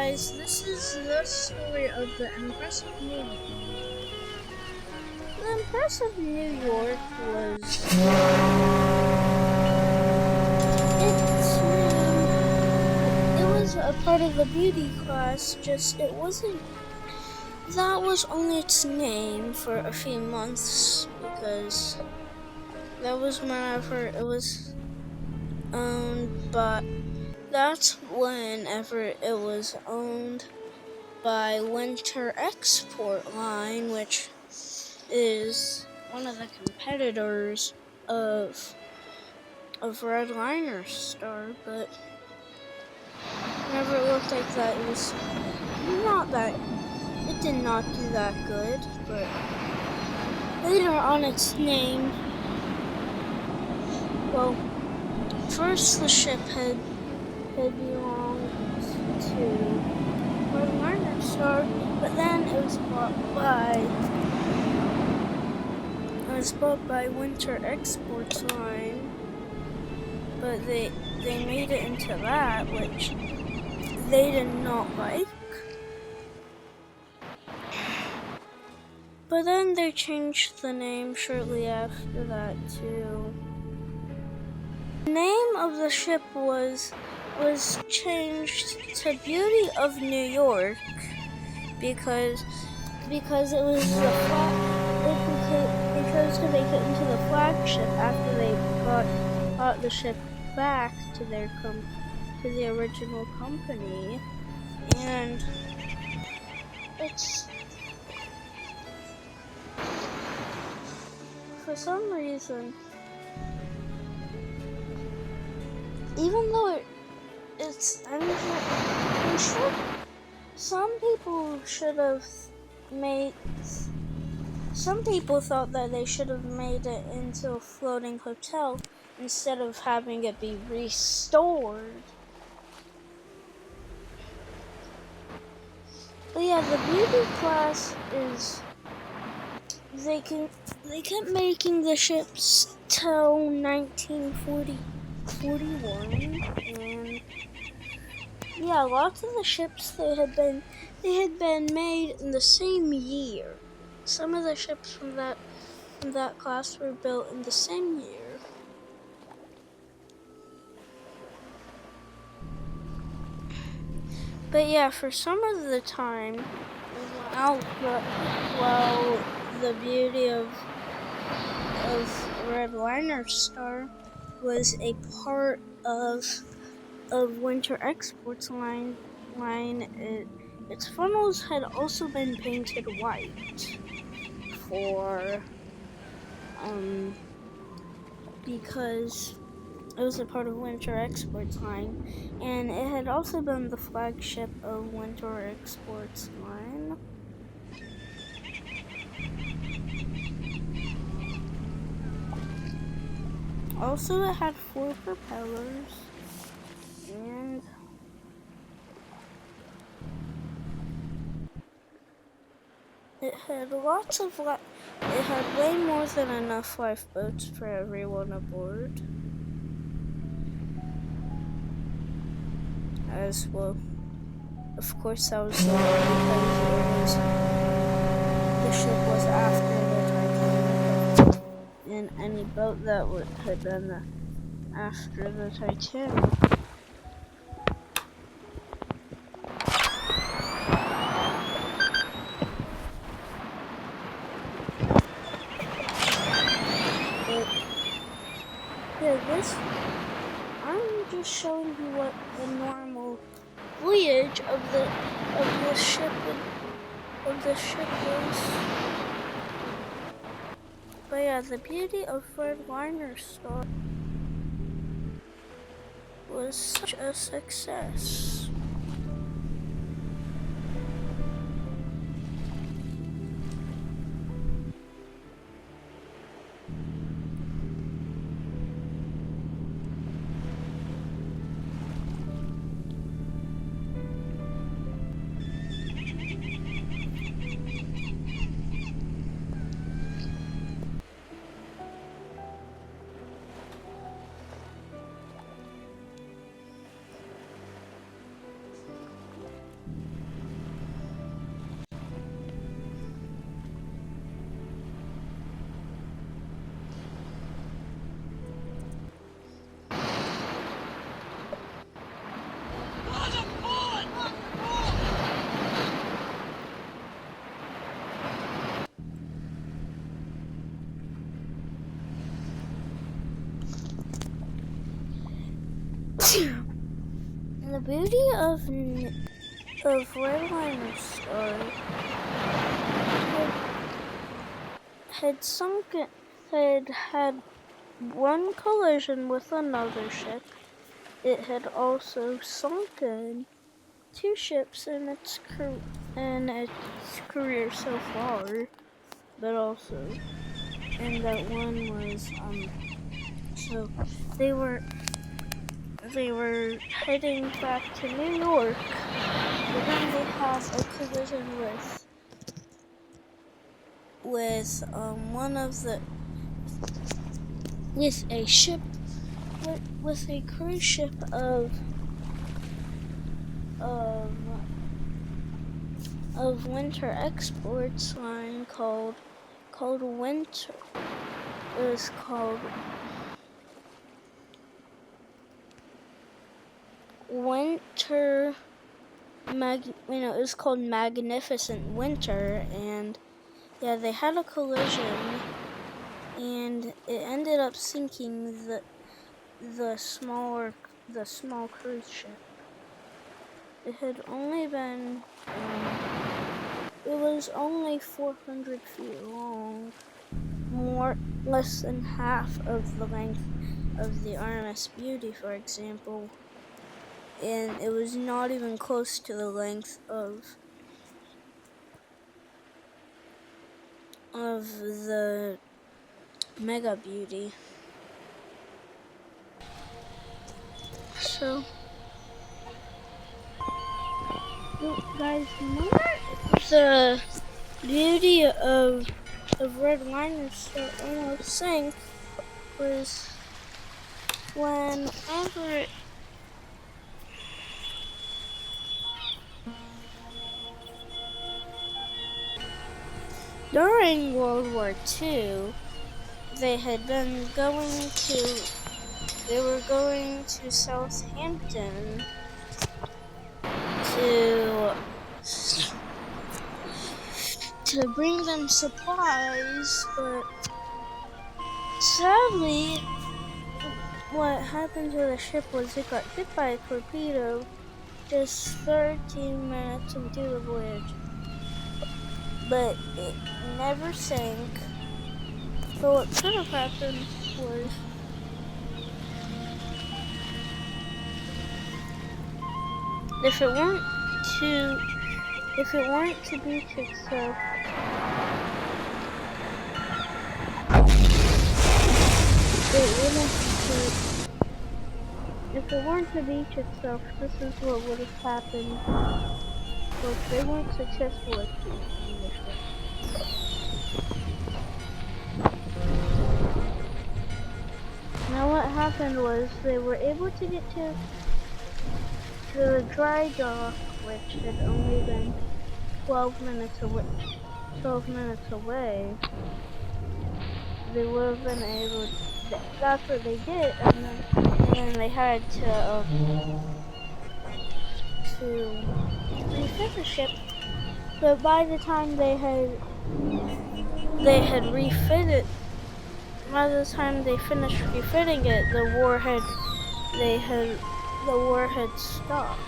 guys, this is the story of the Empress of New York. The Empress of New York it was a part of the beauty class, just it wasn't, that was only its name for a few months, because that was whenever it was owned by, that's whenever it was owned by Winter Export Line, which is one of the competitors of Red Liner Star, but whenever it looked like that, it was not that, it did not do that good, but later on its name, well, first the ship had belonged to Red Liner Star, but then it was bought by Winter Exports Line, but they made it into that, which they did not like. But then they changed the name shortly after that to, the name of the ship was changed to Beauty of New York, because it was they chose to make it into the flagship after they brought the ship back to to the original company, and it's, for some reason, even though I'm sure some people thought that they should have made it into a floating hotel instead of having it be restored. But yeah, the beauty class is, they kept making the ships till 1941, and yeah, lots of the ships they had been made in the same year. Some of the ships from that class were built in the same year. But yeah, for some of the time, while the beauty of Red Liner Star was a part of Winter Exports Line, its funnels had also been painted white because it was a part of Winter Exports Line, and it had also been the flagship of Winter Exports Line. Also, it had 4 propellers, and it had it had way more than enough lifeboats for everyone aboard. As well, of course, that was because the ship was after the Titanic, and any boat that had been after the Titanic. I'm just showing you what the normal voyage of the ship is. But yeah, the beauty of Red Liner Star was such a success. beauty of Redliner Star had one collision with another ship. It had also sunken 2 ships in its career so far, but also, and that one was so they were heading back to New York, but then they had a collision with a cruise ship of Winter Exports line called Winter. It was called Winter. It was called Magnificent Winter, and yeah, they had a collision, and it ended up sinking the small cruise ship. It had only been it was only 400 feet long, less than half of the length of the RMS Beauty, for example, and it was not even close to the length of the Mega Beauty. So, guys, remember the beauty of Redliner Star almost sank was whenever during World War II, they were going to Southampton to bring them supplies, but sadly, what happened to the ship was it got hit by a torpedo just 13 minutes into the voyage. But it never sank. So what could have happened was if it weren't to beach itself, if it weren't to beach itself, this is what would have happened. So if they weren't successful at beaching the ship. Now what happened was they were able to get to the dry dock, which had only been 12 minutes away. They would have been able. That's what they did, and then they had to refit the ship. But by the time they had refitted, by the time they finished refitting it, the war had stopped.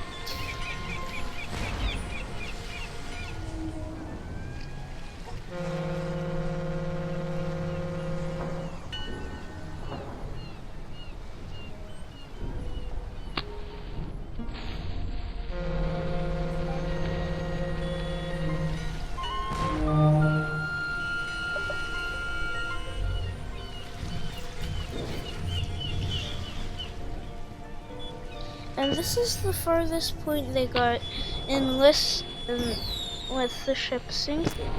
And this is the farthest point they got with the ship sinking.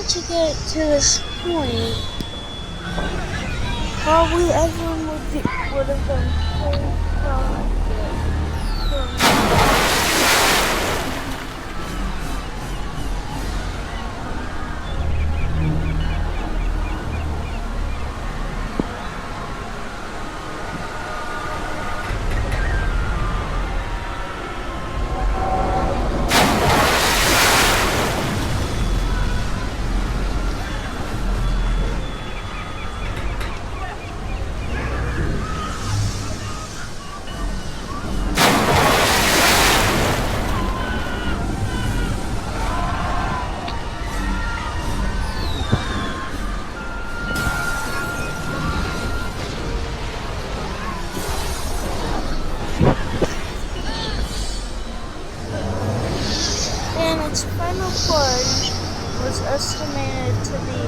to get to this point, probably everyone would have been so and its final plunge was estimated to be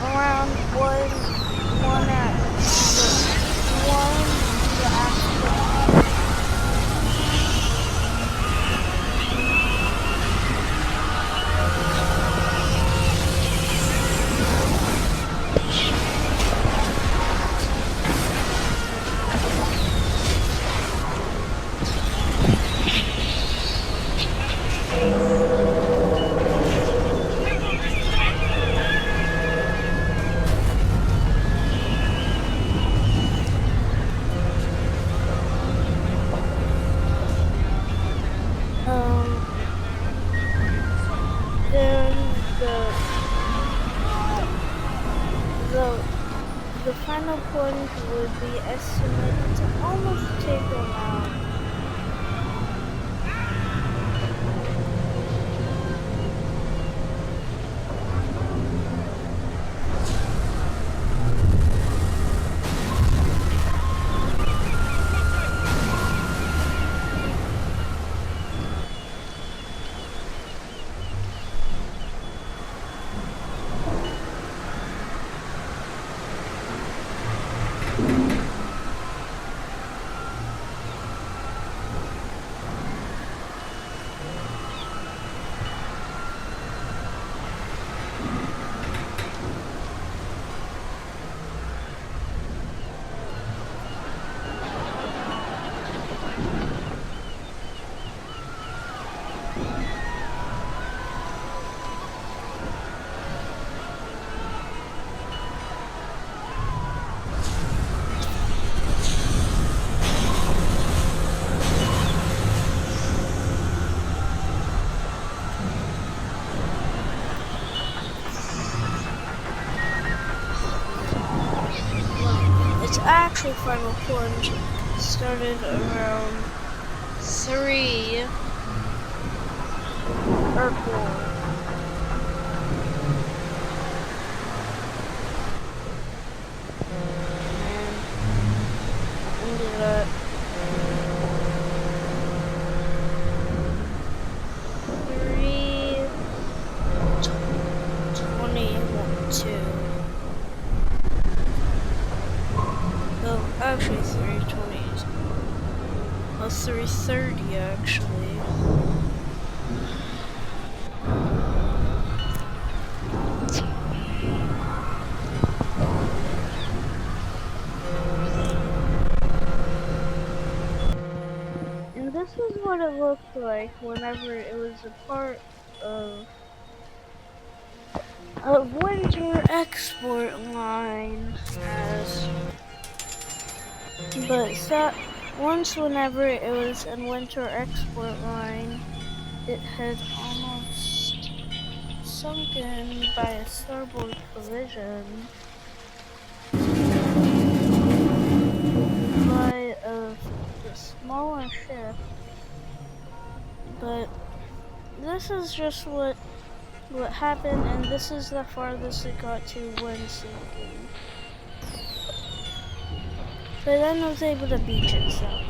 around one at the actual. Then the final plunge would be estimated to almost take around its actual final plunge started around 3 or 4. Ended up 3:22. Actually 3:20. Well, 3:30 actually. And this is what it looked like whenever it was a part of a winter export line but once whenever it was in winter export line, it had almost sunken by a starboard collision by a smaller ship. But this is just what happened, and this is the farthest it got to when sinking. But then it was able to beach itself.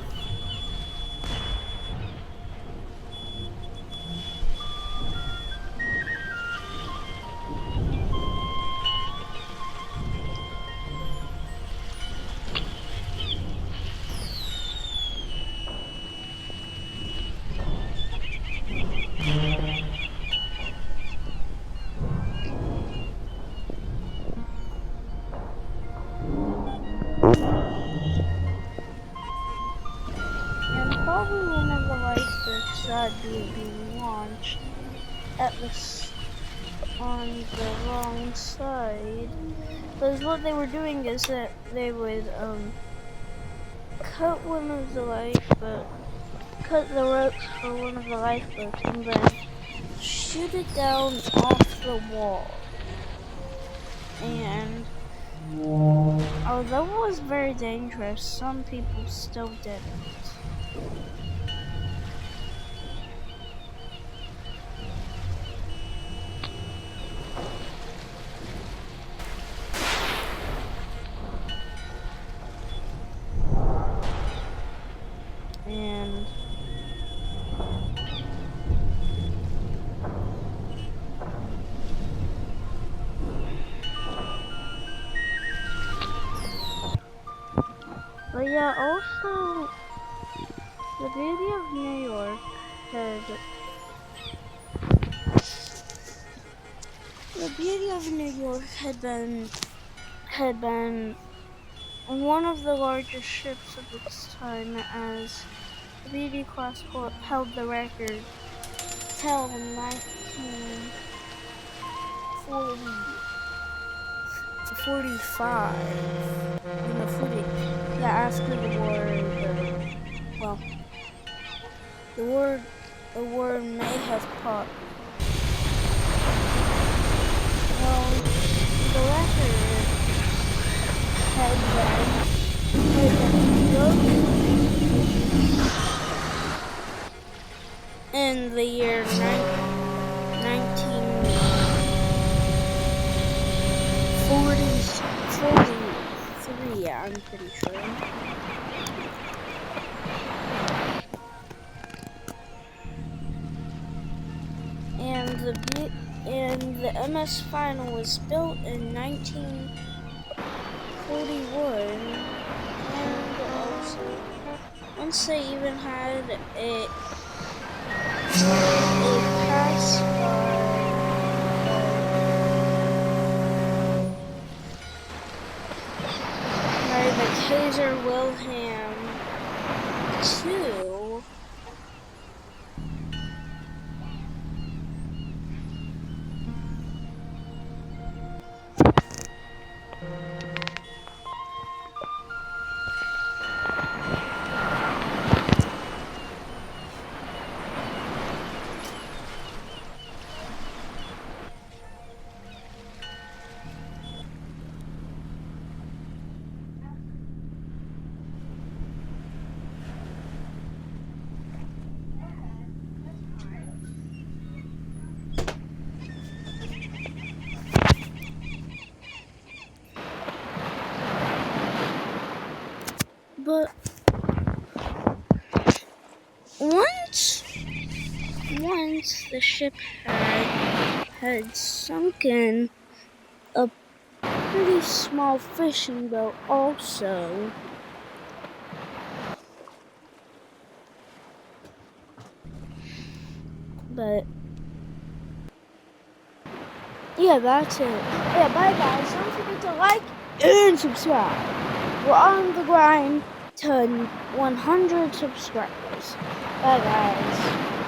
And probably one of the lifeboats that would be launched at on the wrong side. Because what they were doing is that they would cut one of the lifeboats, cut the ropes for one of the lifeboats, and then shoot it down off the wall. And although it was very dangerous, some people still did it. And but yeah, also the beauty of New York had been one of the largest ships of its time, as the Beauty class held the record till 1945. After the war, the war may have popped. Well, the record had been broken in the year 1943, I'm pretty sure. And the MS Final was built in 1941, and also once they even had it passed by the Kaiser Wilhelm II. But once the ship had sunken a pretty small fishing boat also. But yeah, that's it. Yeah, bye guys. Don't forget to like and subscribe. We're on the grind to 100 subscribers. Bye guys.